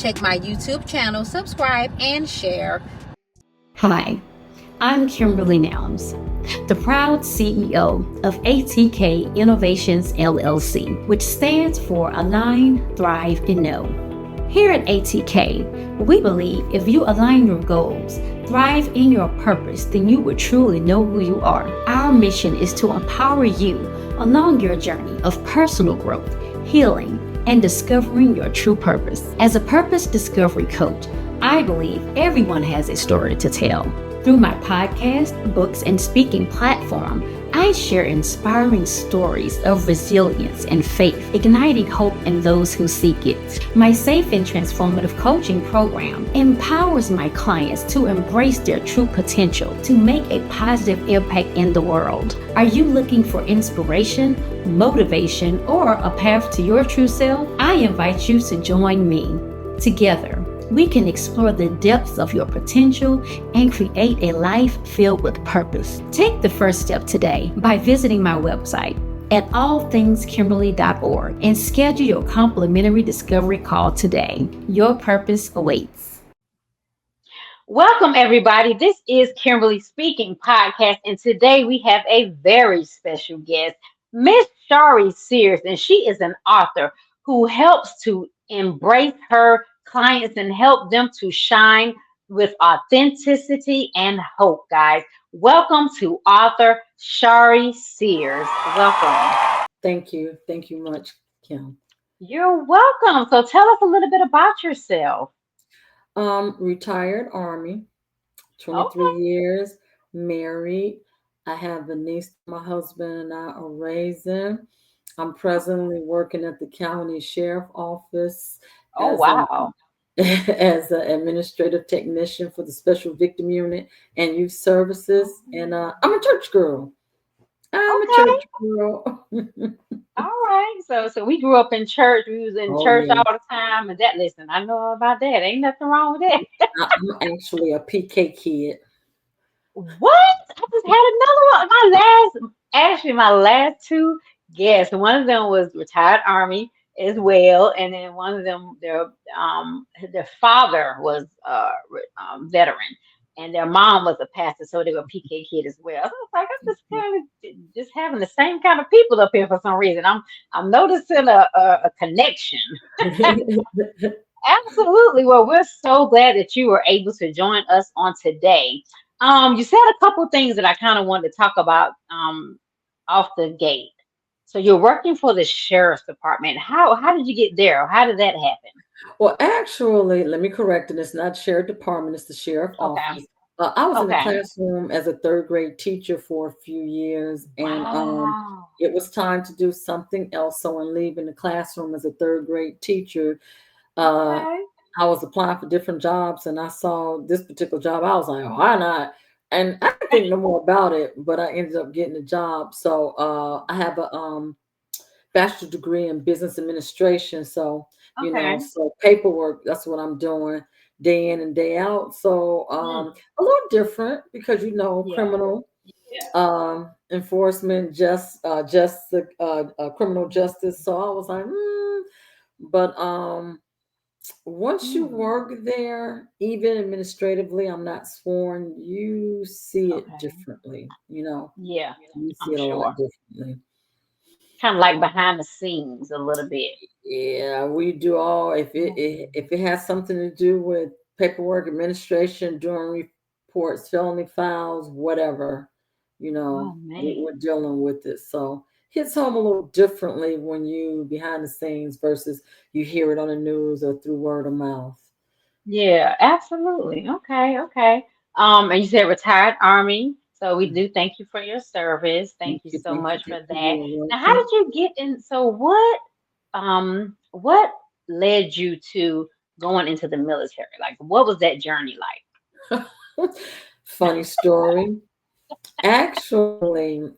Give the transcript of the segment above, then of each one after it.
Check my YouTube channel, subscribe, and share. Hi, I'm Kimberly Nelms, the proud CEO of ATK Innovations LLC, which stands for Align, Thrive, and Know. Here at ATK, we believe if you align your goals, thrive in your purpose, then you will truly know who you are. Our mission is to empower you along your journey of personal growth, healing, and discovering your true purpose. As a purpose discovery coach, I believe everyone has a story to tell. Through my podcast, books, and speaking platform, I share inspiring stories of resilience and faith, igniting hope in those who seek it. My safe and transformative coaching program empowers my clients to embrace their true potential to make a positive impact in the world. Are you looking for inspiration, motivation, or a path to your true self? I invite you to join me. Together, we can explore the depths of your potential and create a life filled with purpose. Take the first step today by visiting my website at allthingskimberly.org and schedule your complimentary discovery call today. Your purpose awaits. Welcome, everybody. This is Kimberly Speaking podcast, and today we have a very special guest, Miss Shari Sears, and she is an author who helps to embrace her clients and help them to shine with authenticity and hope, guys. Welcome to author Shari Sears. Welcome. Thank you. Thank you much, Kim. You're welcome. So tell us a little bit about yourself. Retired Army, 23 Okay. years, married. I have a niece my husband and I are raising. I'm presently working at the county sheriff office Oh, as a wow. as an administrative technician for the special victim unit and youth services. And I'm a church girl. I'm a Okay. church girl. All right. So we grew up in church. We was in Oh church yeah. all the time. And that, listen, I know about that. Ain't nothing wrong with that. I'm actually a PK kid. What? I just had another one. My last two guests. One of them was retired Army as well, and then one of them, their father was veteran, and their mom was a pastor, so they were PK kid as well. So I was like, I'm just kind of just having the same kind of people up here for some reason. I'm noticing a connection. Absolutely. Well, we're so glad that you were able to join us on today. You said a couple things that I kind of wanted to talk about off the gate. So you're working for the sheriff's department. How did you get there? How did that happen? Well, actually, let me correct it. It's not sheriff department, it's the sheriff Okay. office. I was in the Okay. classroom as a third grade teacher for a few years, and Wow. it was time to do something else. So, in leaving the classroom as a third grade teacher, uh, Okay. I was applying for different jobs, and I saw this particular job. I was like, why not? And I didn't think no more about it, but I ended up getting the job. So, I have a bachelor's degree in business administration. So, Okay. so paperwork, that's what I'm doing day in and day out. So, Mm. a little different because, Yeah. criminal enforcement, just the criminal justice. So I was like, but once you Mm. work there, even administratively, I'm not sworn, you see it Okay. differently, Yeah, you see I'm it a lot sure. differently. Kind of like behind the scenes a little bit. Yeah, we do all if it has something to do with paperwork, administration, doing reports, felony files, whatever, Oh man. we're dealing with it. So hits home a little differently when you behind the scenes versus you hear it on the news or through word of mouth. Yeah, absolutely. Okay, okay. And you said retired Army. So we do thank you for your service. Thank you so Thank you, much thank for you. that. You're Now, how did welcome. you get in? So what led you to going into the military? Like, what was that journey like? Funny story. Actually,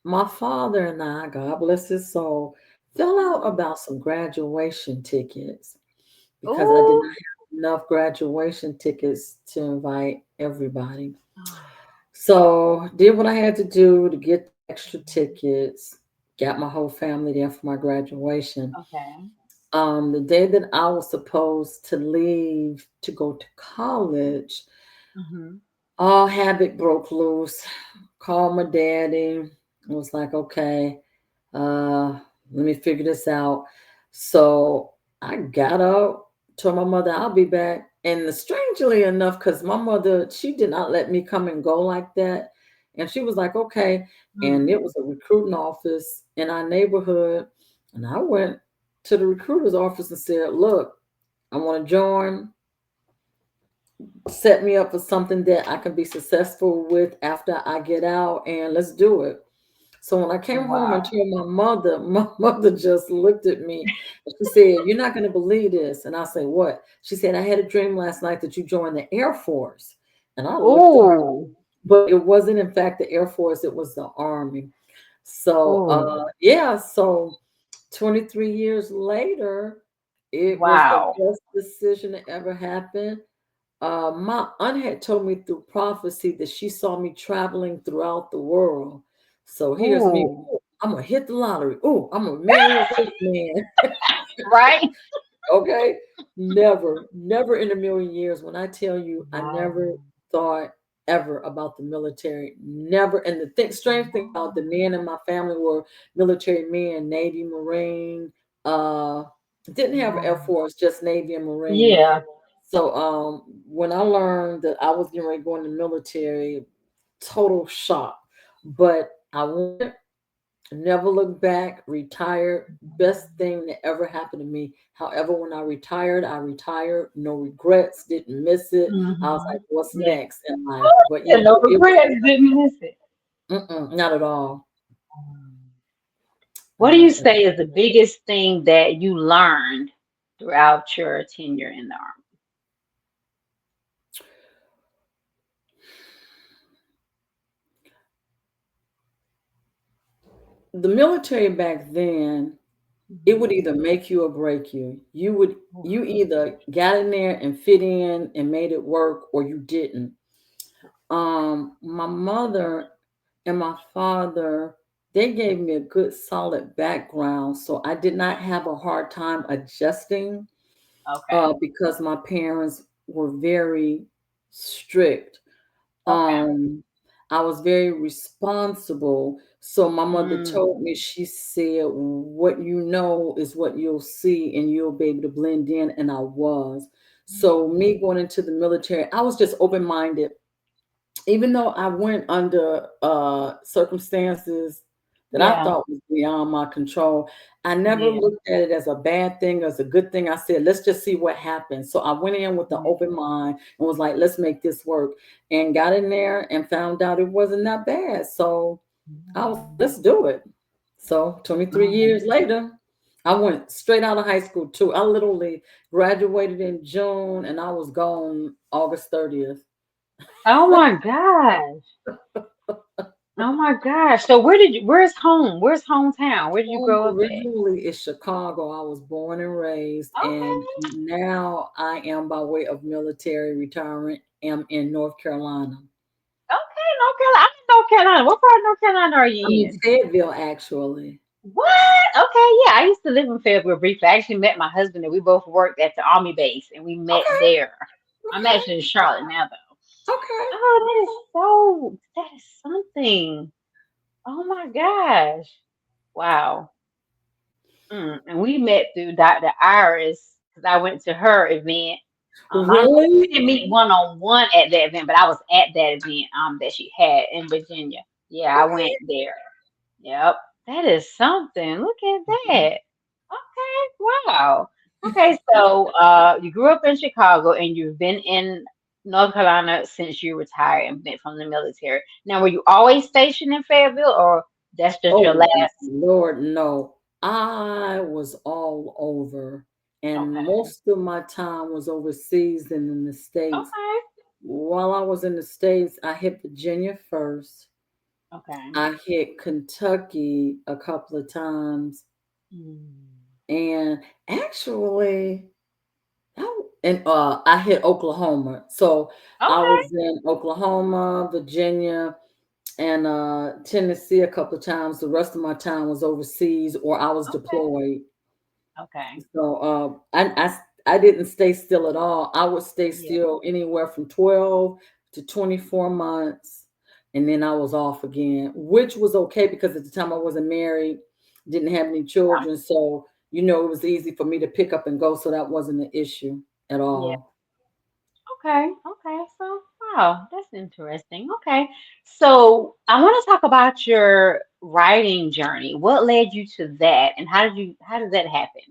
my father and I, God bless his soul, fell out about some graduation tickets because I did Oh, not have enough graduation tickets to invite everybody. So did what I had to do to get the extra tickets, got my whole family there for my graduation. okay. The day that I was supposed to leave to go to college, Mm-hmm. all habit broke loose. Called my daddy. I was like, okay, let me figure this out. So I got up, told my mother I'll be back. And strangely enough, because my mother, she did not let me come and go like that. And she was like, okay. And it was a recruiting office in our neighborhood. And I went to the recruiter's office and said, look, I want to join, set me up for something that I can be successful with after I get out, and let's do it. So when I came home and Wow. told my mother, my mother just looked at me and she said, "You're not going to believe this." And I said, "What?" She said, "I had a dream last night that you joined the Air Force." And I looked at her, Oh, but it wasn't in fact the Air Force, it was the Army. So oh, yeah, so 23 years later, it was the wow. best decision that ever happened. My aunt had told me through prophecy that she saw me traveling throughout the world. So here's me. Oh, "Ooh, I'm gonna hit the lottery. Oh, I'm gonna marry a rich man." right? Okay. Never, never in a million years. When I tell you, I Wow. never thought ever about the military. Never. And the strange thing about the men in my family were military men, Navy, Marine, uh, didn't have Air Wow. Force, just Navy and Marine. Yeah. So when I learned that I was getting ready to go in the military, total shock. But I went, never looked back, retired. Best thing that ever happened to me. However, when I retired, no regrets, didn't miss it. I was Mm-hmm. like, what's Yeah. next in life? But Yeah, yeah, no it was regrets. Didn't miss it. not at all. What do you Not at say is the biggest thing that you learned throughout your tenure in the army? the military back then, it would either make you or break you. You either got in there and fit in and made it work, or you didn't. My mother and my father, they gave me a good solid background, so I did not have a hard time adjusting, Okay. because my parents were very strict. Okay. um I was very responsible. So my mother Mm. told me, she said, what you know is what you'll see, and you'll be able to blend in. And I was. So me going into the military, I was just open-minded. Even though I went under circumstances that I Yeah. thought was beyond my control, I never Yeah. looked at it as a bad thing, as a good thing. I said, let's just see what happens. So I went in with an Yeah. open mind and was like, let's make this work. And got in there and found out it wasn't that bad. So I was, let's do it. So 23 years Mm. later, I went straight out of high school too. I literally graduated in June and I was gone August 30th. Oh my gosh. Oh my gosh. So where's home? Where's hometown? Where did you Home grow up at? originally is Chicago. I was born and raised, and Okay. now I am, by way of military retirement, am in North Carolina. Okay, North Carolina. I'm in North Carolina. What part of North Carolina are I'm you in in? Fayetteville, actually. What? Okay, yeah. I used to live in Fayetteville briefly. I actually met my husband and we both worked at the Army base and we met Okay, there. I'm okay, actually in Charlotte now though. okay. Oh, that is something. Oh my gosh. Wow. And we met through Dr. Iris because I went to her event. We Really? didn't meet one on one at that event, but I was at that event that she had in Virginia. Yeah, I went Okay. there. Yep. That is something. Look at Mhm. that. Okay. Wow. Okay, so you grew up in Chicago and you've been in North Carolina since you retired and been from the military. Now, were you always stationed in Fayetteville or that's just your Oh, last? Lord, no. I was all over, and Okay. most of my time was overseas and in the States. Okay. While I was in the States, I hit Virginia first. Okay. I hit Kentucky a couple of times, Mm. and actually, I hit Oklahoma. So I Okay. was in Oklahoma, Virginia, and Tennessee a couple of times. The rest of my time was overseas, or I was Okay. deployed. Okay. So I didn't stay still at all. I would stay Yeah. still anywhere from 12 to 24 months. And then I was off again, which was okay because at the time I wasn't married, didn't have any children. So, it was easy for me to pick up and go. So that wasn't an issue at Yeah. all. Okay. Okay. So, wow, that's interesting. Okay. So, I want to talk about your writing journey. What led you to that, and how did that happen?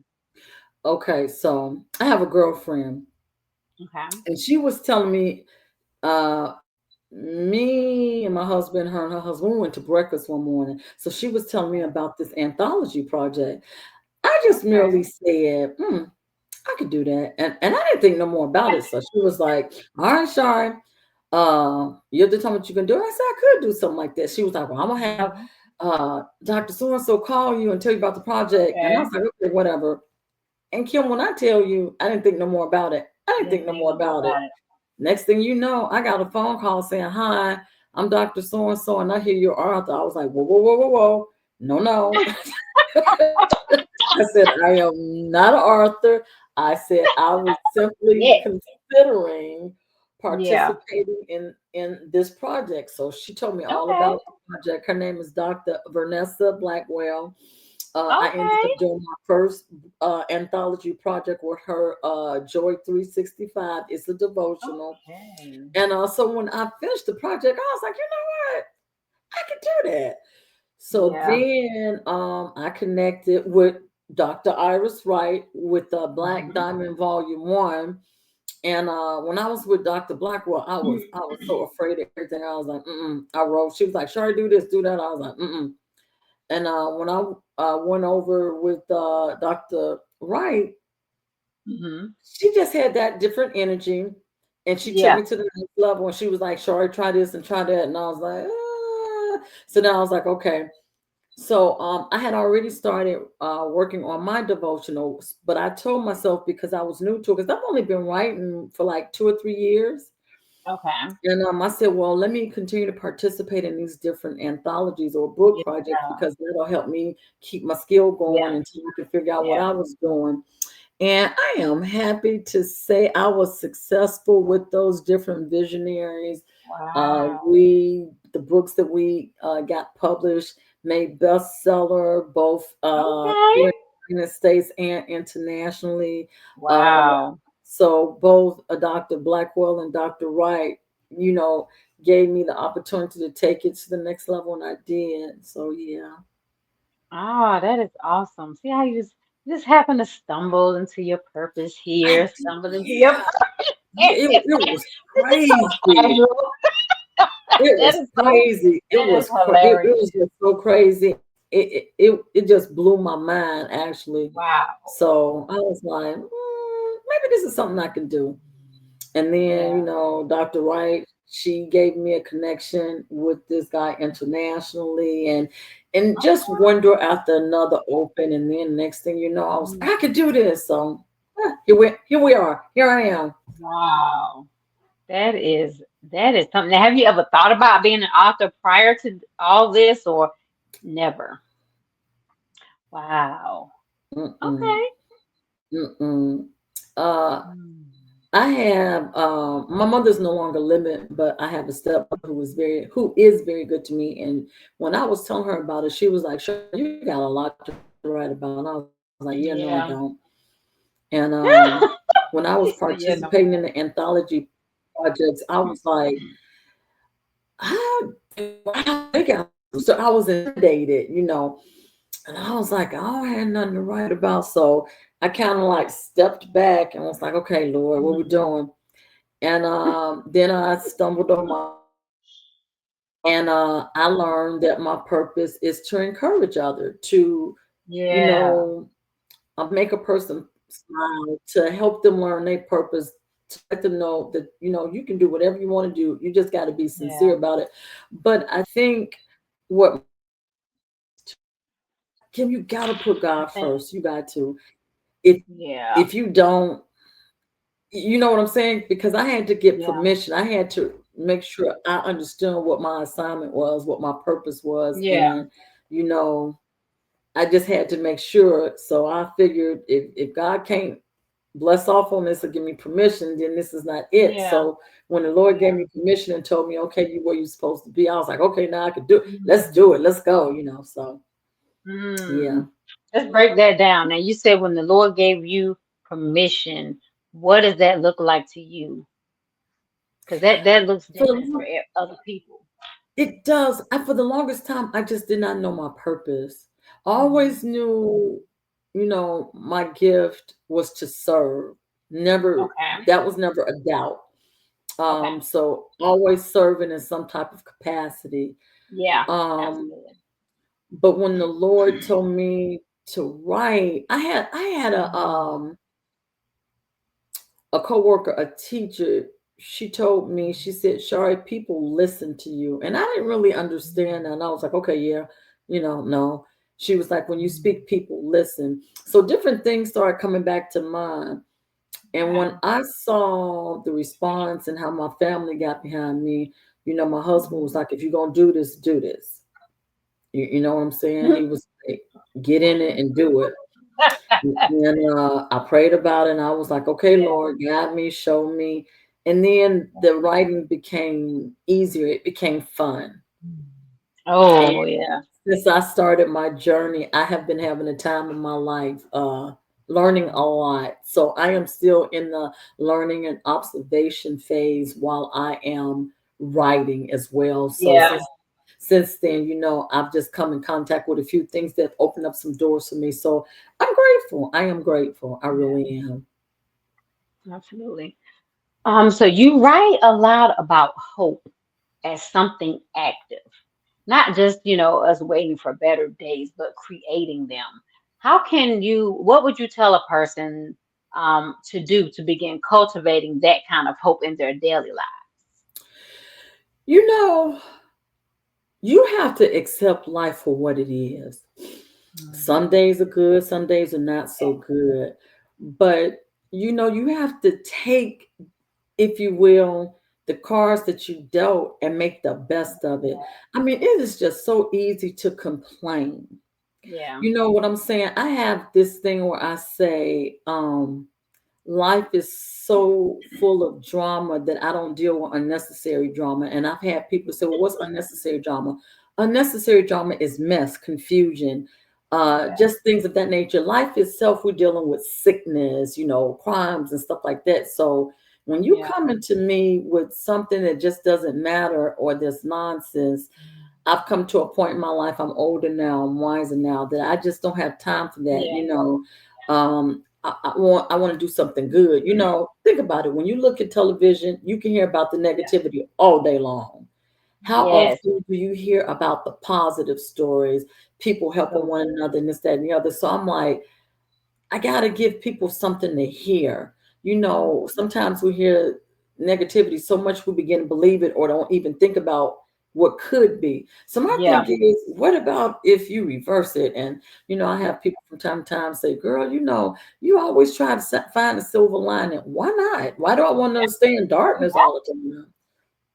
Okay. So I have a girlfriend, Okay. and she was telling me, uh, me and my husband, her and her husband, we went to breakfast one morning. So she was telling me about this anthology project. I just Okay. merely said, I could do that. And I didn't think no more about it. So she was like, all right, Shari, you're the time what you can do. I said, I could do something like that. She was like, well, I'm gonna have Mhm. Dr. So-and-so call you and tell you about the project. And I Okay. was like, okay, whatever. And Kim, when I tell you, I didn't think no more about it. I didn't think Didn't no think more no more about it. about it. Next thing you know, I got a phone call saying, hi, I'm Dr. So-and-so, and I hear you're Arthur. I was like, whoa, whoa, whoa, whoa, whoa. No, no. I said, I am not an author. I said, I was simply Yes. considering Yeah. participating in this project. So she told me all Okay. about the project. Her name is Dr. Vanessa Blackwell. I ended Okay. up doing my first anthology project with her, Joy 365. It's a devotional. Okay. And so when I finished the project, I was like, you know what? I could do that. So Yeah. then I connected with Dr. Iris Wright with Black Mhm. Diamond Volume 1. And when I was with Dr. Blackwell, I was so afraid of everything. I was like, mm-mm. I wrote, she was like, Shari, do this, do that. I was like, mm-mm. And when I went over with Dr. Wright, Mhm. she just had that different energy. And she took Yeah. me to the next level. And she was like, Shari, try this and try that. And I was like, ah. So now I was like, okay. So I had already started working on my devotionals, but I told myself because I was new to it, because I've only been writing for like 2 or 3 years. Okay. And I said, well, let me continue to participate in these different anthologies or book Yeah. projects because that'll help me keep my skill Yeah. going until I can figure out what Yeah. I was doing. And I am happy to say I was successful with those different visionaries. Wow. The books that we got published made bestseller both Okay. here in the United States and internationally. Uh, Wow. so both Dr. Blackwell and Dr. Wright, you know, gave me the opportunity to take it to the next level, and I did. So yeah. Ah, that is awesome. See how you just happen to stumble into your purpose I here, did, stumble into your yeah. purpose. It was This is so crazy. casual. It That was is so crazy. that is It hilarious. was just so crazy. It just blew my mind actually. Wow. So I was like, maybe this is something I can do. And then, Yeah. Dr. Wright, she gave me a connection with this guy internationally, and just Okay. one door after another open. And then next thing you know, Mm. I could do this. So here we are. Here I am. Wow. That is something. Now, have you ever thought about being an author prior to all this or never? Wow. Mm-mm, Okay. mm-mm. Uh, Mm. I have my mother's no longer living, but I have a stepmother who is very good to me. And when I was telling her about it, she was like, "Sure, you got a lot to write about." And I was like, "Yeah, no, I Yeah. don't." And when I was She said, yeah, no, participating in the anthology projects, I was like, "How, how big am I?" So I was intimidated. And I was like, I don't have nothing to write about. So I kind of like stepped back and was like, okay, Lord, what we Mhm. doing? And then I stumbled on and I learned that my purpose is to encourage others, to, you Yeah. know, make a person smile, to help them learn their purpose, to let them know that, you can do whatever you want to do. You just got to be sincere Yeah. about it. But I think what Kim, you got to put I God think, first. You got to. If yeah. if you don't, you know what I'm saying? Because I had to get Yeah. permission. I had to make sure I understood what my assignment was, what my purpose was, Yeah. and you know, I just had to make sure. So I figured if God can't bless off on this or give me permission, then this is not it. Yeah. So when the Lord gave me permission and told me, okay, you where you're supposed to be, I was like, okay, now I can do it. Let's do it. Let's go. So yeah. Mm. Let's break that down. Now, you said when the Lord gave you permission, what does that look like to you? Because that looks For different for the, other people. it does. For the longest time, I just did not know my purpose. I Mhm. always knew, my gift was to serve. Never, Okay. that was never a doubt. Okay. So always serving in some type of capacity. Yeah. Um, Absolutely. but when the Lord told me to write, I had a coworker, a teacher. She told me, she said, Shari, people listen to you. And I didn't really understand that. And I was like, okay, yeah, no. She was like, when you speak, people listen. So different things started coming back to mind. And Okay. when I saw the response and how my family got behind me, my husband was like, if you're going to do this, do this. You know what I'm saying? He was like, get in it and do it. And I prayed about it and I was like, okay, Yeah. Lord, guide me, show me. And then the writing became easier. It became fun. And Oh, yeah. since I started my journey, I have been having a time in my life, learning a lot. So I am still in the learning and observation phase while I am writing as well. So Yeah. since then, I've just come in contact with a few things that opened up some doors for me. So I'm grateful. I am grateful. I Yeah. really am. Absolutely. So you write a lot about hope as something active, not just, us waiting for better days, but creating them. What would you tell a person to do to begin cultivating that kind of hope in their daily You know, you have to accept life for what it is. lives? Some days are good, some days are not so good. But you have to take, if you will, the cards that you dealt and make the best of it. I mean, it is just so easy to complain. Yeah. You know what I'm saying? I have this thing where I say, life is so full of drama that I don't deal with unnecessary drama. And I've had people say, well, what's unnecessary drama? Unnecessary drama is mess, confusion, just things of that nature. Life itself, we're dealing with sickness, crimes and stuff like that. So when you Yeah. come into me with something that just doesn't matter or this nonsense, I've come to a point in my life, I'm older now, I'm wiser now, that I just don't have time for that. Yeah. I want to do something good. Think about it. When you look at television, you can hear about the negativity all day long. How Yes. often do you hear about the positive stories, people helping So one another, and this, that, and the other? So I'm like, I got to give people something to hear. Sometimes we hear negativity so much we begin to believe it or don't even think about what could be. So my thing yeah. is, what about if you reverse it? And I have people from time to time say, "Girl, you always try to find a silver lining. Why not? Why do I want to stay in darkness all the time?"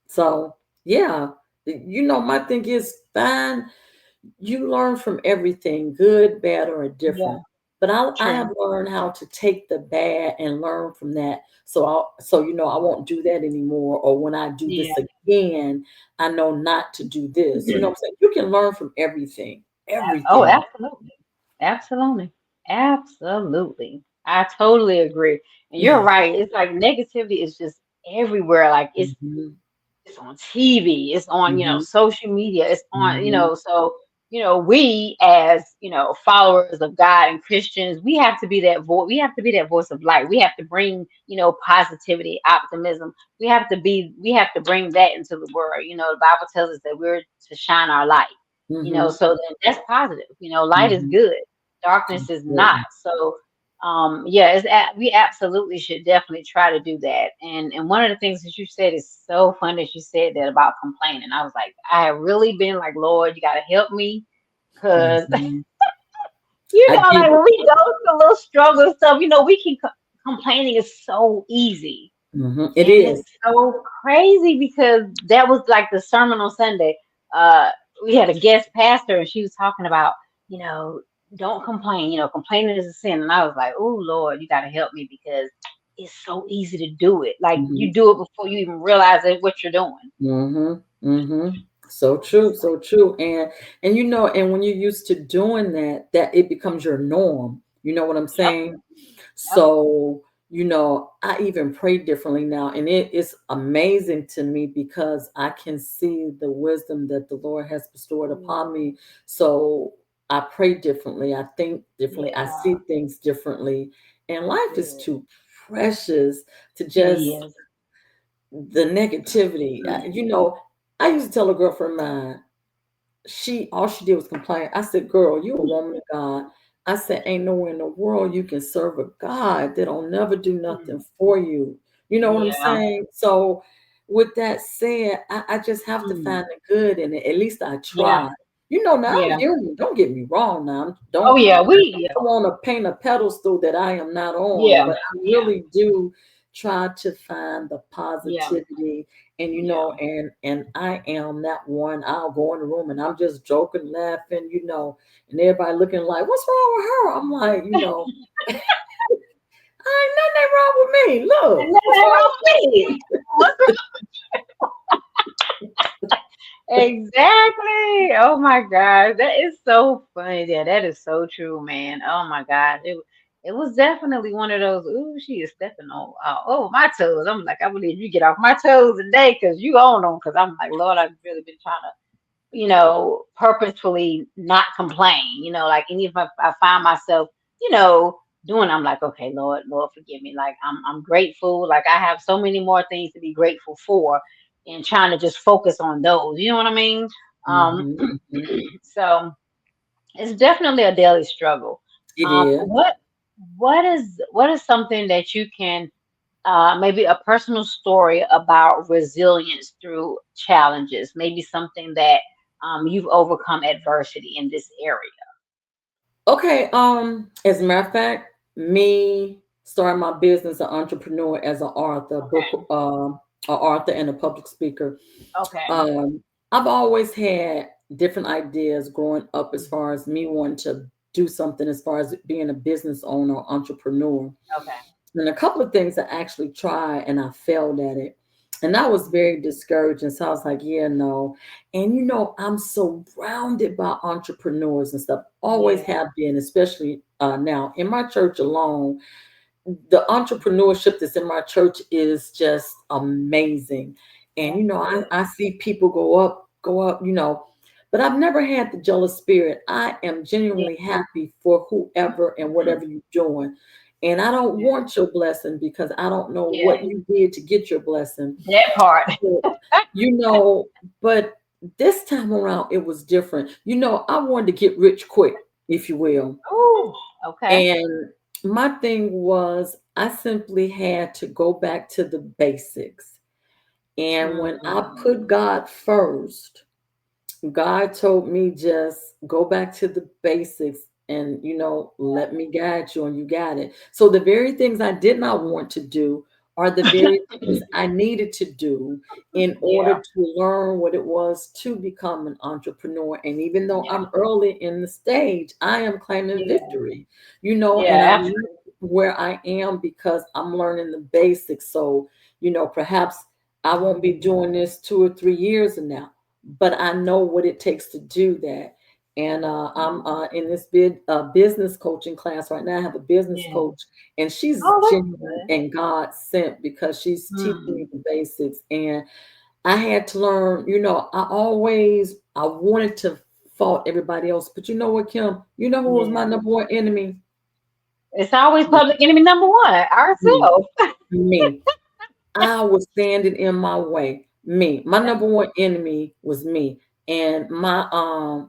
So yeah, my thing is, fine, you learn from everything, good, bad, or Yeah. indifferent. But I True. have learned how to take the bad and learn from that. So I won't do that anymore. Or when I do Yeah. this again, I know not to do this. You know what I'm saying? You can learn from everything. Oh, Everything. absolutely. Absolutely. Absolutely. I totally agree. And you're right. It's like negativity is just everywhere. Like Hmm. it's on TV, it's on, Hmm. social media, it's on, Hmm. so, we as, followers of God and Christians, we have to be that voice, we have to be that voice of light. We have to bring, positivity, optimism. We have to bring that into the world. The Bible tells us that we're to shine our light, Hmm. so then that's positive. Light is Hmm. good, darkness is not. So yeah, we absolutely should definitely try to do that. And one of the things that you said is so fun that you said that about complaining. I was like, I have really been like, Lord, you got to help me, because Hmm. I like get when it. we go through a little struggle and stuff, we can complaining is so easy. It And it's is. so crazy because that was like the sermon on Sunday. Uh, we had a guest pastor and she was talking about, you know, don't complain. Complaining is a sin. And I was like, oh Lord, you gotta help me because it's so easy to do it. Like Mm-hmm. you do it before you even realize it, what you're doing. Mm-hmm. Mm-hmm. So true, so true. And and when you're used to doing that, that it becomes your norm. You know what I'm Yep. saying? Yep. So, I even pray differently now, and it is amazing to me because I can see the wisdom that the Lord has bestowed upon Mm, me. So I pray differently, I think differently, I yeah. see things differently, and life is Good. too precious to It just is. the negativity. I used to tell a girlfriend of mine, she all she did was complain. I said, "Girl, you a woman of God." I said, "Ain't nowhere in the world you can serve a God that'll never do Mm, nothing for you." You know what I'm yeah. saying? So, with that said, I just have to Mm, find the good in it. At least I yeah. try. Now I'm Yeah. human. Don't get me wrong. Now, Oh don't yeah. I want to paint a pedestal that I am not on, Yeah. but I Yeah. really do try to find the Yeah. positivity. And Yeah. and I am that one. I'll go in the room and I'm just joking, laughing, and everybody looking like, "What's wrong with her?" I'm like, ain't nothing wrong with me. And Look, nothing what's wrong wrong with it. Exactly. Oh my God. That is so funny. Yeah, that is so true, man. Oh my God. It was definitely one of those, ooh, she is stepping on over my toes. I'm like, I believe you get off my toes today because you own them. Because I'm like, Lord, I've really been trying to, purposefully not complain, like, and if I find myself, doing, I'm like, okay, Lord, forgive me. Like, I'm grateful. Like, I have so many more things to be grateful for and trying to just focus on those. You know what I mean? Um, hmm hmm so it's definitely a daily struggle. It is. What is something that you can maybe a personal story about resilience through challenges, maybe something that you've overcome adversity in this area. Okay. As a matter of fact, me starting my business, an entrepreneur as an author, book, Okay. an author and a public speaker. Okay. Um, I've always had different ideas growing up as far as me wanting to do something as far as being a business owner or entrepreneur. Okay. And a couple of things I actually tried and I failed at it. And I was very discouraged. And so I was like, yeah, no. And I'm surrounded by entrepreneurs and stuff, always Yeah. have been, especially now in my church alone. The entrepreneurship that's in my church is just amazing. And That's I, good. I see people go up, but I've never had the jealous spirit. I am Yeah. genuinely happy for whoever and Mhm. whatever you're doing. And I don't Yeah. want your blessing because I don't know Yeah. what you did to get your blessing. That part. But, you know, but this time around it was different. I wanted to get rich quick, if you will. Ooh. Okay. And my thing was, I simply had to go back to the basics. And when I put Mm. God first, God told me just go back to the basics and, let me guide you and you got it. So the very things I did not want to do are the very things I needed to do in order Yeah. to learn what it was to become an entrepreneur. And even though Yeah. I'm early in the stage, I am claiming Yeah. victory, and Yeah. I'm where I am because I'm learning the basics. So, perhaps I won't be doing this 2 or 3 years from now, but I know what it takes to do that. And I'm in this business coaching class right now. I have a business Yeah. coach, and she's Oh, genuine that's and God sent because she's good. teaching me the basics. And I had to learn. I wanted to fault everybody else, but you know what, Kim? You know who was my Yeah. number one enemy? It's always Me. public enemy number one, Me. ourselves. Me. I was standing in my way. Me. My That's number one enemy was me. And my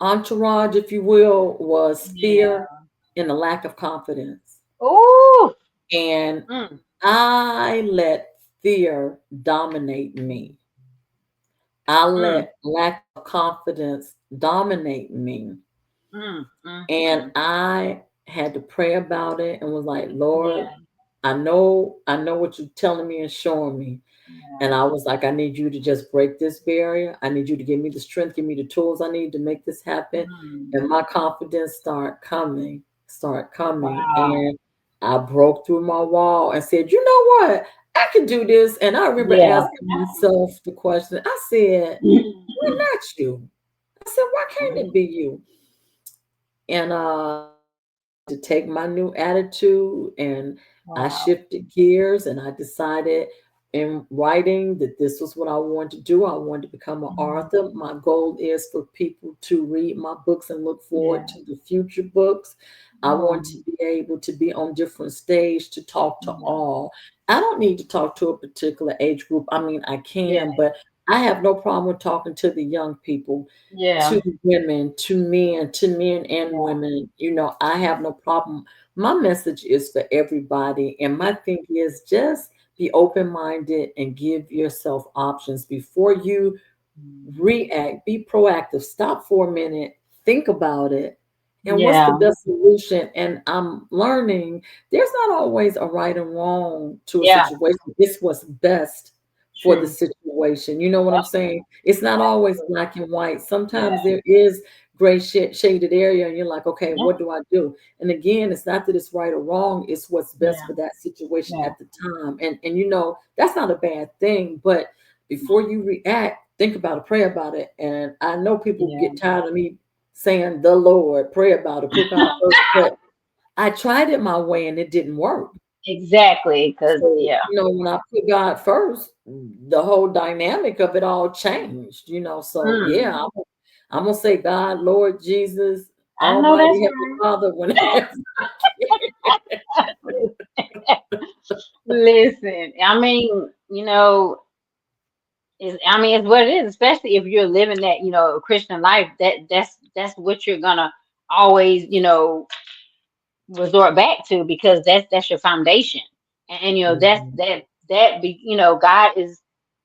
entourage, if you will, was fear yeah. and a lack of confidence. Ooh. And Mm, I let fear dominate me. I mm, let lack of confidence dominate me. And mm. I had to pray about it and was like, Yeah. Lord, I know what you're telling me and showing me. And I was like, I need you to just break this barrier. I need you to give me the strength, give me the tools I need to make this happen. Mm. And my confidence start coming. Wow. And I broke through my wall and said, you know what? I can do this. And I remember Yeah. asking myself the question. I said, why Mhm. not you? I said, why can't it be you? And to take my new attitude, and I Wow. shifted gears, and I decided in writing that this was what I wanted to do. I wanted to become an Mhm. author. My goal is for people to read my books and look forward Yeah. to the future books. I want Mm. to be able to be on different stage to talk to Yeah. all. I don't need to talk to a particular age group. I mean, I Yeah. can, but I have no problem with talking to the young people, Yeah. to women, to men and Yeah. women. I have no problem. My message is for everybody. And my thing is just be open minded and give yourself options before you Mhm. react. Be proactive. Stop for a minute. Think about it. And what's the Yeah. best solution? And I'm learning there's not always a right and wrong to a Yeah. situation. It's what's best for the True. situation. You know what I'm Yep. saying? It's not always Absolutely. black and white. Yeah. Sometimes there is gray shaded area, and you're like, okay, Yeah. what do I do? And again, it's not that it's right or wrong. It's what's best Yeah. for that situation Yeah. at the time. And that's not a bad thing. But before you react, think about it, pray about it. And I know people Yeah. get tired of me saying the Lord, pray about it, put God first. But I tried it my way and it didn't work. Exactly. Because So, yeah. when I put God first, the whole dynamic of it all changed. So Mm. yeah, I'm gonna say God, Lord Jesus, I know that's Almighty Heavenly Father, right. whenever. Listen, I mean, it's what it is, especially if you're living that, Christian life, that's what you're gonna always, resort back to because that's your foundation. And Mhm, God is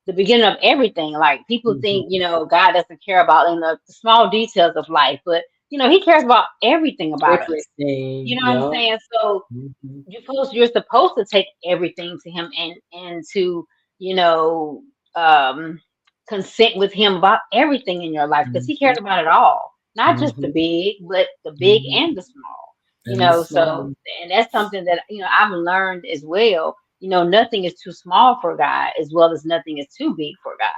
the beginning of everything. Like people think, mhm. God doesn't care about the small details of life, but he cares about everything about us. You Everything, know what I'm yeah. saying? So Mhm, you're supposed to take everything to him and to you know um consent with him about everything in your life because he cares mhm, about it all, not just the mhm, big but the big mhm. and the small. And the So small. and that's something that I've learned as well. Nothing is too small for God as well as nothing is too big for God.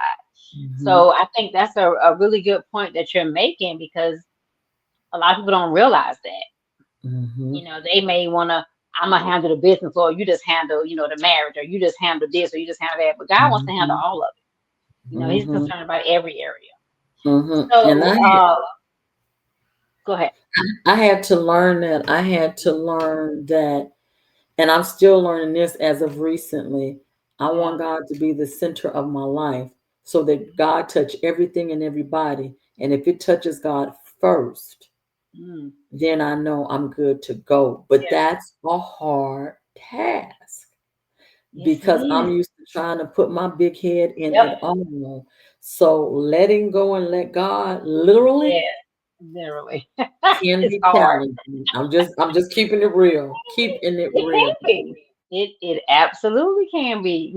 Mhm, So I think that's a really good point that you're making because a lot of people don't realize that. mhm, They may want to, I'm going to handle the business, or you just handle, the marriage, or you just handle this, or you just handle that. But God wants to handle mhm, all of it. He's mhm, concerned about every area. mhm. And So, go ahead. I had to learn that. I had to learn that, and I'm still learning this as of recently. I Yeah. want God to be the center of my life so that God touch everything and everybody. And if it touches God first, Mm. then I know I'm good to go. But Yeah. that's a hard task Yes, it because I'm is. used to trying to put my big head in Yep. it all. So letting go and let God literally Yeah. Literally. can It's be hard. challenging. I'm just keeping it real. Keeping it It real. can be. It absolutely can be.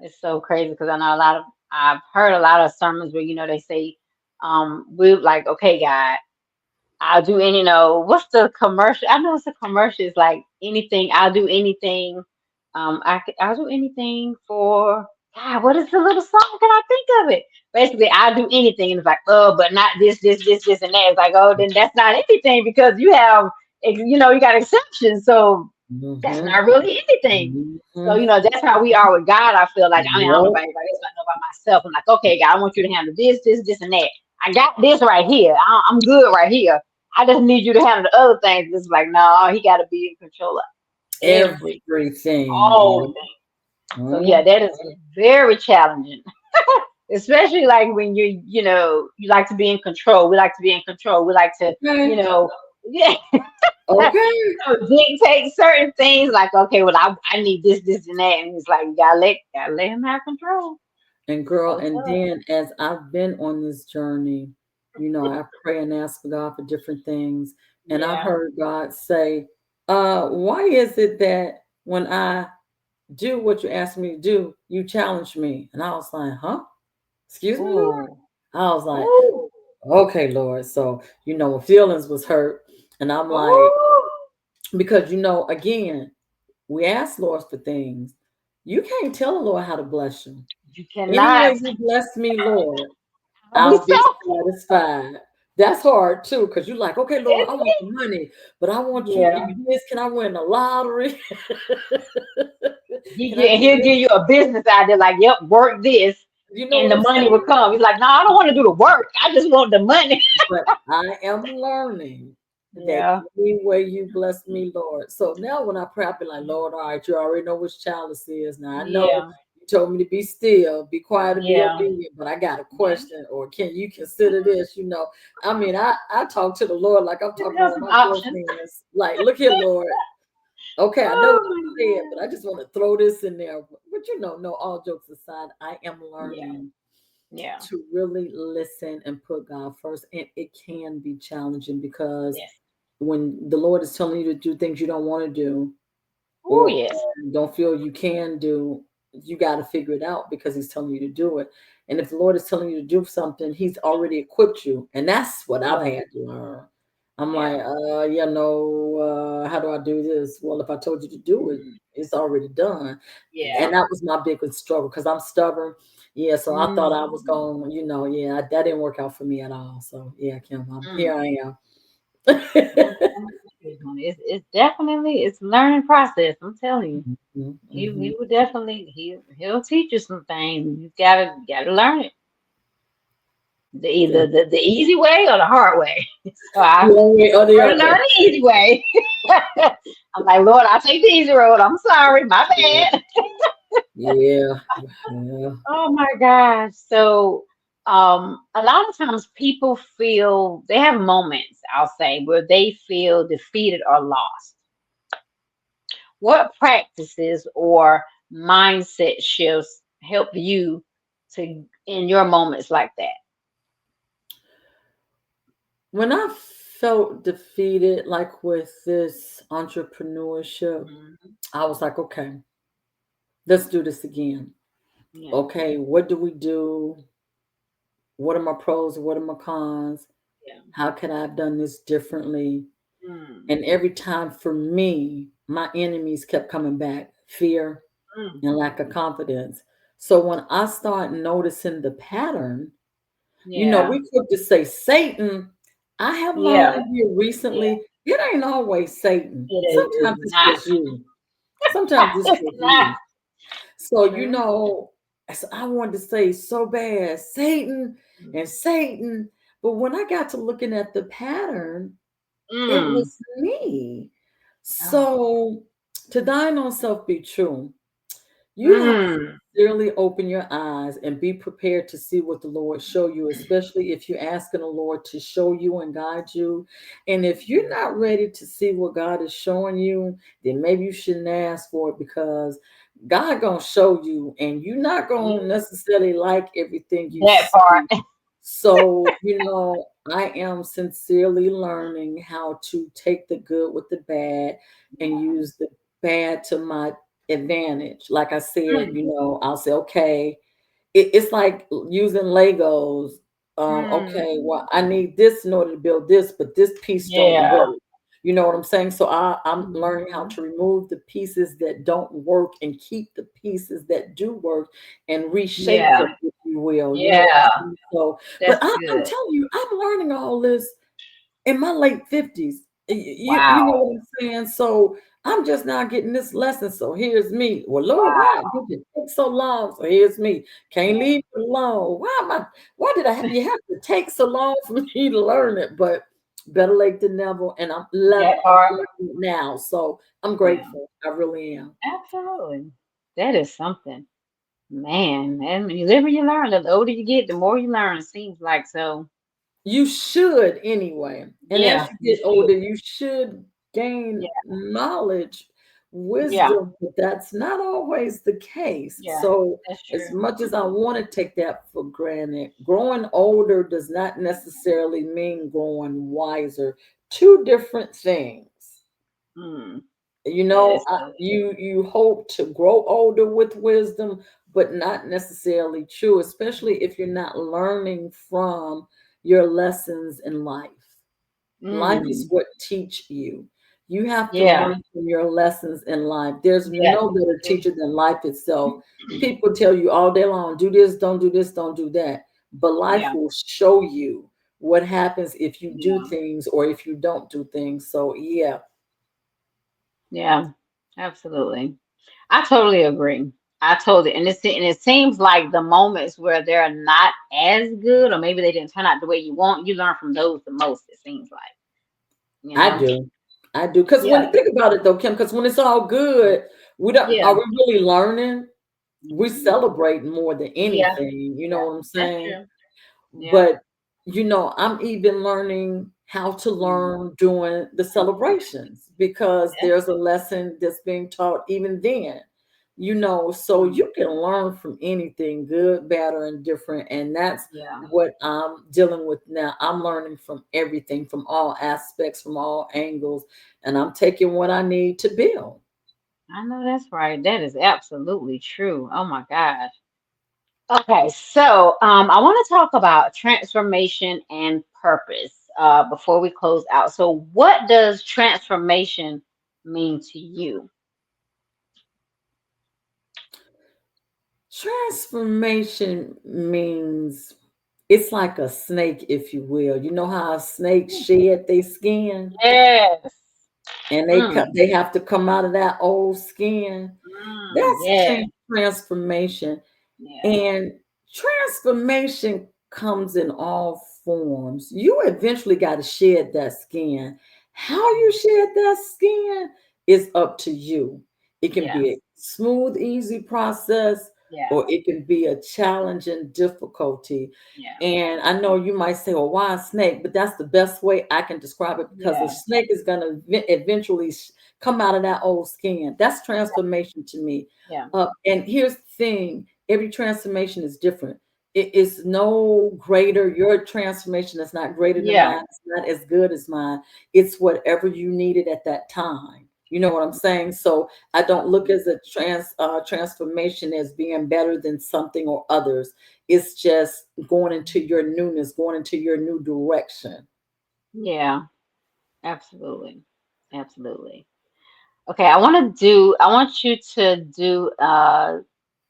It's so crazy because I've heard a lot of sermons where they say, we're like, okay, God. I'll do any, what's the commercial? I know it's a commercial. It's like anything. I'll do anything. I'll do anything for God. What is the little song? Can I think of it? Basically, I'll do anything. And it's like, oh, but not this, and that. It's like, oh, then that's not anything because you have, you got exceptions. So that's Mm-hmm. not really anything. So, Mm-hmm. that's how we are with God. I feel like, I don't know Yep. about anybody else, but I know about myself. I'm like, okay, God, I want you to handle this, and that. I got this right here. I'm good right here. I just need you to handle the other things. It's like, no, he got to be in control of every, Everything. all Yep. things. So, yeah, Mm-hmm. that is very challenging, especially like when you like to be in control. We like to be in control. We like to, Okay. yeah. Okay. Dictate certain things like, okay, well, I need this, and that, and it's like you gotta let him have control. And girl, So and tough. then as I've been on this journey, I pray and ask for God for different things. And I've Yeah. heard God say, why is it that when I do what you asked me to do, you challenged me. And I was like, huh? Excuse me, Lord? Ooh. I was like, Ooh. okay, Lord. So, feelings was hurt. And I'm like, Ooh. because, again, we ask Lord for things. You can't tell the Lord how to bless you. You Any cannot. way you bless me, Lord, I'll be I'll be so. satisfied. That's hard too, because you're like, okay, Lord, I Isn't want it? the money, but I want you to give Yeah. me this. Can I win the lottery? He Can I get, do he'll this? give you a business idea like, yep, work this, You know and what the I'm money will saying? come. He's like, no, I don't want to do the work. I just want the money. But I am learning that Yeah. any way you bless me, Lord. So now when I pray, I be like, Lord, all right, you already know which child this is. Now I know Yeah. you told me to be still, be quiet, and be Yeah. obedient, but I got a Yeah. question, or can you consider this? I mean, I talk to the Lord like I'm Give talking us to some my options. girlfriends. Like, look here, Lord. Okay, I know what Oh you said, but my I just want to throw this in there. But no, all jokes aside, I am God. Yeah. learning Yeah. to really listen and put God first. And it can be challenging because Yes. when the Lord is telling you to do things you don't want to do Oh or yes. don't feel you can do, you got to figure it out because He's telling you to do it. And if the Lord is telling you to do something, He's already equipped you. And that's what I've Yeah. had to learn. I'm Yeah. like, how do I do this? Well, if I told you to do it, Mm. it's already done. Yeah. And that was my biggest struggle because I'm stubborn. Yeah, so I thought I was Mm. going, that didn't work out for me at all. So yeah, Kim, Mm. here I am. It's definitely it's a learning process. I'm telling you. Mhm, He mhm. will definitely he'll teach you some things. You gotta learn it. The Yeah. either the easy way or the hard way. So The I one way or the prefer to learn other. the easy way. I'm like, Lord, I'll take the easy road. I'm sorry, my Yeah, bad. yeah, yeah. Oh my gosh. So a lot of times people feel they have moments, I'll say, where they feel defeated or lost. What practices or mindset shifts help you to in your moments like that? When I felt defeated, like with this entrepreneurship, Mhm. I was like, okay, let's do this again. Yeah. Okay, what do we do? What are my pros? What are my cons? Yeah. How could I have done this differently? Mm. And every time for me, my enemies kept coming back, fear Mm. and lack of confidence. So when I start noticing the pattern, Yeah. we could just say Satan. I have Yeah. learned here Yeah. recently, it ain't always Satan. It is Sometimes it's not. just you. Sometimes it's It's just not. you. So, True. so I wanted to say so bad, Satan and Satan. But when I got to looking at the pattern, it Mm. was me. Oh. So to thine own self be true. You have to Mm. sincerely open your eyes and be prepared to see what the Lord show you, especially if you're asking the Lord to show you and guide you. And if you're not ready to see what God is showing you, then maybe you shouldn't ask for it because God gonna show you, and you're not gonna necessarily like everything you That part. see. So, I am sincerely learning how to take the good with the bad and use the bad to my advantage. Like I said, Mm. I'll say, okay, it's like using Legos. Mm. Okay, well, I need this in order to build this, but this piece don't Yeah. work. You know what I'm saying? So I'm learning how Mhm. to remove the pieces that don't work and keep the pieces that do work and reshape Yeah. them, if you will. You know what Yeah. I'm saying? So, but That's I'm good. telling you, I'm learning all this in my late 50s. You know Wow. what I'm saying? So I'm just now getting this lesson. So here's me. Well, Lord, why Wow. did it take so long? So here's me. Can't Yeah. leave it alone. Why did you have to take so long for me to learn it? But better late than never. And I'm That learning part. it now. So I'm Yeah. grateful. I really am. Absolutely. That is something. Man, and when you live and you learn. The older you get, the more you learn, it seems like so. You should anyway. And as Yeah, you you get older, should. you should Yeah. gain knowledge, Yeah. wisdom, but that's not always the case. Yeah. So, That's as true. much as I want to take that for granted, growing older does not necessarily mean growing wiser. Two different things. Mm. You That know, is so true. you hope to grow older with wisdom, but not necessarily true, especially if you're not learning from your lessons in life. Life is Mm, what teach you. You have to yeah. learn from your lessons in life. There's Yeah. no better Yeah. teacher than life itself. People tell you all day long, do this, don't do this, don't do that. But life Yeah. will show you what happens if you do Yeah. things or if you don't do things. So yeah, Yeah. Absolutely. I totally agree. And it seems like the moments where they're not as good, or maybe they didn't turn out the way you want, you learn from those the most, it seems like, you I know? do. I do. Because Yeah. when think about it though, Kim, because when it's all good, we don't are Yeah. we really learning? We Mhm. celebrate more than Yeah. anything. You know Yeah. what I'm That's saying? true. Yeah. But I'm even learning how to Mm. learn during the celebrations because That's there's a lesson that's being taught even then. So mm. you can learn from anything, good, bad, or indifferent. And that's Yeah. what I'm dealing with now. I'm learning from everything, from all aspects, from all angles, and I'm taking what I need to build. I know that's right. That is absolutely true. Oh my gosh. Okay, so I want to talk about transformation and purpose before we close out. So, what does transformation mean to you? Transformation means it's like a snake, if you will. You know how a snake shed their skin Yes. and Mm, they have to come out of that old skin. That's yeah. transformation. Yeah. And transformation comes in all forms. You eventually got to shed that skin. How you shed that skin is up to you. It can be a Yes. smooth, easy process, Yeah. or it can be a challenge and difficulty. Yeah. And I know you might say, well, why a snake? But that's the best way I can describe it because the Yeah. snake is going to eventually come out of that old skin. That's transformation to me. Yeah. And here's the thing, every transformation is different. It is no greater. Your transformation is not greater than Yeah. mine. It's not as good as mine. It's whatever you needed at that time. You know what I'm saying? So I don't look as a transformation as being better than something or others. It's just going into your newness, going into your new direction. Yeah. Absolutely. Absolutely. Okay, I want you to do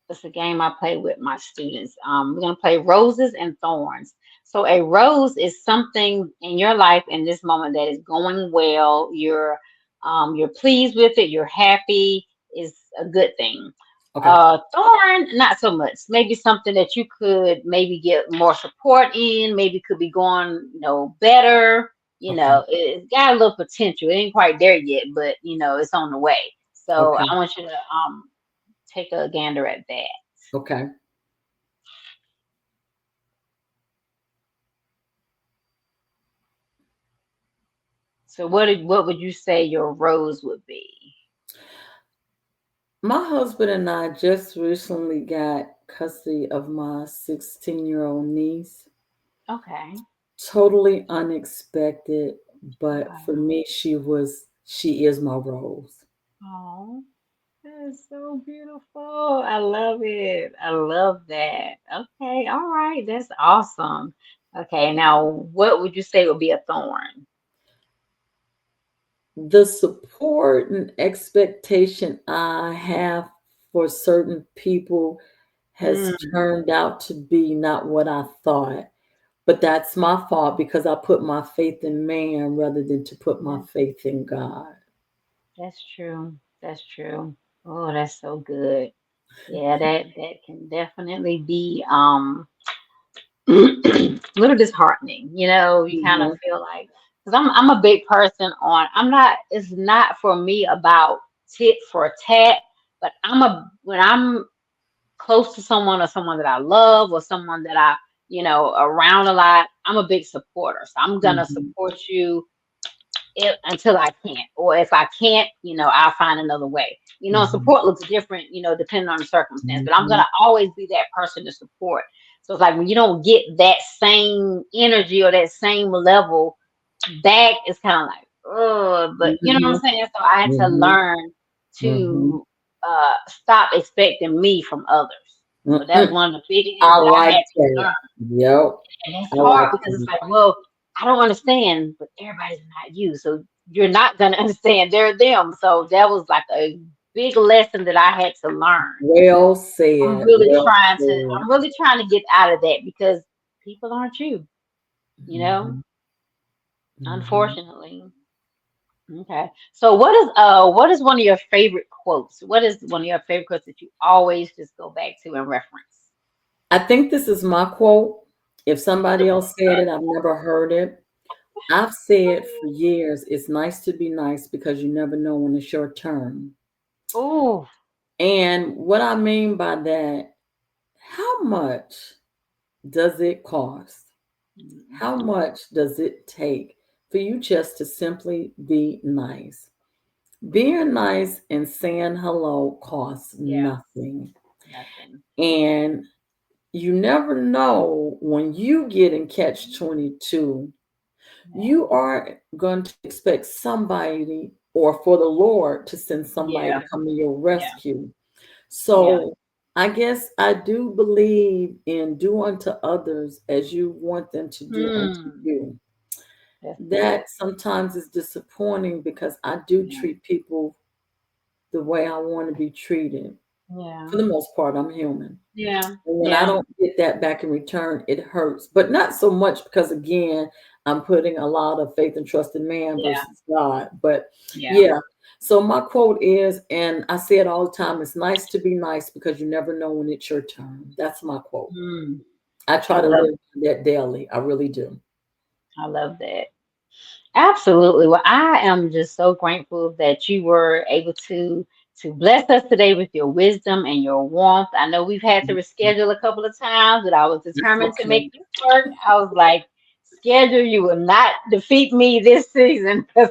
it's a game I play with my students. We're gonna play roses and thorns. So a rose is something in your life in this moment that is going well. You're pleased with it. You're happy. Is a good thing. Okay. Thorn, not so much. Maybe something that you could maybe get more support in. Maybe could be going, better. Okay. It's got a little potential. It ain't quite there yet, but it's on the way. So Okay. I want you to take a gander at that. Okay. So what would you say your rose would be? My husband and I just recently got custody of my 16-year-old niece. Okay. Totally unexpected, but for Wow. me, she is my rose. Oh, that is so beautiful. I love it. I love that. Okay. All right. That's awesome. Okay. Now, what would you say would be a thorn? The support and expectation I have for certain people has Mm, turned out to be not what I thought. But that's my fault because I put my faith in man rather than to put my yeah, faith in God. that's true. That's true. Oh, that's so good. Yeah, that can definitely be a little disheartening. You kind of Mhm. feel like because I'm a big person on. I'm not. It's not for me about tit for tat, but when I'm close to someone or someone that I love or someone that I around a lot. I'm a big supporter, so I'm gonna Mhm. support you until I can't, or if I can't, I'll find another way. Mhm. Support looks different, depending on the circumstance, but I'm Mhm. gonna always be that person to support. So it's like when you don't get that same energy or that same level back, it's kind of like, but you know what I'm Mhm, saying? So I had to mhm, learn mhm. to stop expecting me from others. So that was Mm-mm. one of the biggest things I that I like had to that. learn. Yep. And it's I like hard because it's that. like, well, I don't understand, but everybody's not you. So you're not gonna understand. They're them. So that was like a big lesson that I had to learn. Well said. Well said. I'm really trying to get out of that because people aren't you, you know, Mhm, mhm. unfortunately. Okay. So what is one of your favorite quotes? What is one of your favorite quotes that you always just go back to and reference? I think this is my quote. If somebody else said it, I've never heard it. I've said for years, it's nice to be nice because you never know when it's your turn. Oh, And what I mean by that, how much does it cost? How much does it take for you just to simply be nice? Being nice and saying hello costs yeah, nothing. nothing. And you never know when you get in catch 22, Yeah. you are going to expect somebody or for the Lord to send somebody Yeah. to come to your Yeah. rescue. Yeah. So I guess I do believe in do unto others as you want them to do unto Hmm. you. That's good. That sometimes is disappointing because I do Yeah. treat people the way I want to be treated. Yeah. For the most part, I'm human. Yeah. And when I Yeah. don't get that back in return, it hurts. But not so much because, again, I'm putting a lot of faith and trust in man Yeah. versus God. But Yeah. yeah. So my quote is, and I say it all the time, it's nice to be nice because you never know when it's your turn. That's my quote. Hmm. I I try to love live that daily. I really do. I love that. Absolutely. Well, I am just so grateful that you were able to bless us today with your wisdom and your warmth. I know we've had to reschedule a couple of times, but I was That's determined to okay. make this work. I was like, schedule, you will not defeat me this season because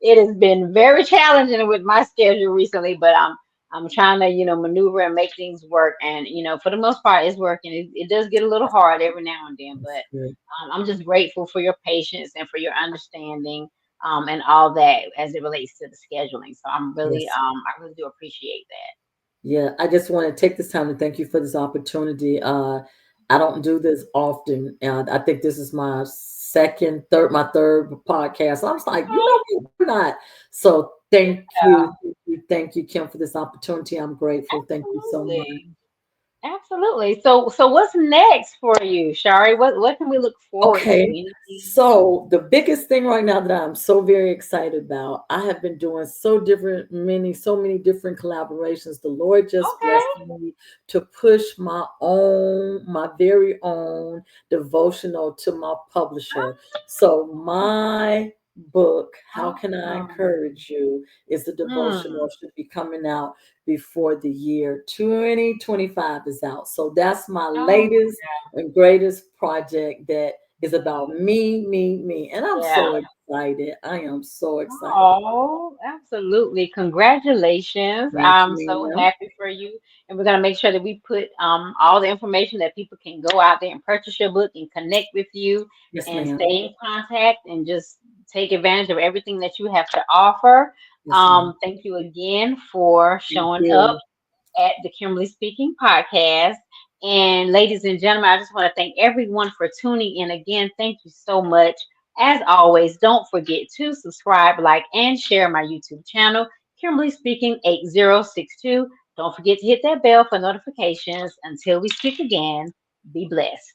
it has been very challenging with my schedule recently, but I'm trying to, maneuver and make things work. And, for the most part, it's working. It does get a little hard every now and then, That's but good. I'm just grateful for your patience and for your understanding and all that as it relates to the scheduling. So Yes. I really do appreciate that. Yeah, I just want to take this time to thank you for this opportunity. I don't do this often, and I think this is my my third podcast. I was like, why not? So thank you, Kim, for this opportunity. I'm grateful. Thank you so much. Absolutely. Absolutely. So what's next for you, Shari? What can we look forward to? Okay. Anything? So the biggest thing right now that I'm so very excited about, I have been doing so many different collaborations. The Lord just blessed Okay. me to push my very own devotional to my publisher. So my book, How Can I Awesome. Encourage You, is the Hmm. devotional should be coming out before the year 2025 is out. So that's my Oh, latest and greatest project that is about me, me, me. And I'm yeah. so excited. I am so excited. Oh, absolutely. Congratulations. Thank I'm you, so ma'am. happy for you. And we're going to make sure that we put all the information that people can go out there and purchase your book and connect with you Yes, and ma'am. stay in contact and just take advantage of everything that you have to offer. Yes, ma'am. Thank you again for Thank showing up you. at the Kimberly Speaking podcast. And ladies and gentlemen, I just want to thank everyone for tuning in again. Thank you so much. As always, don't forget to subscribe, like, and share my YouTube channel, Kimberly Speaking 8062. Don't forget to hit that bell for notifications. Until we speak again, be blessed.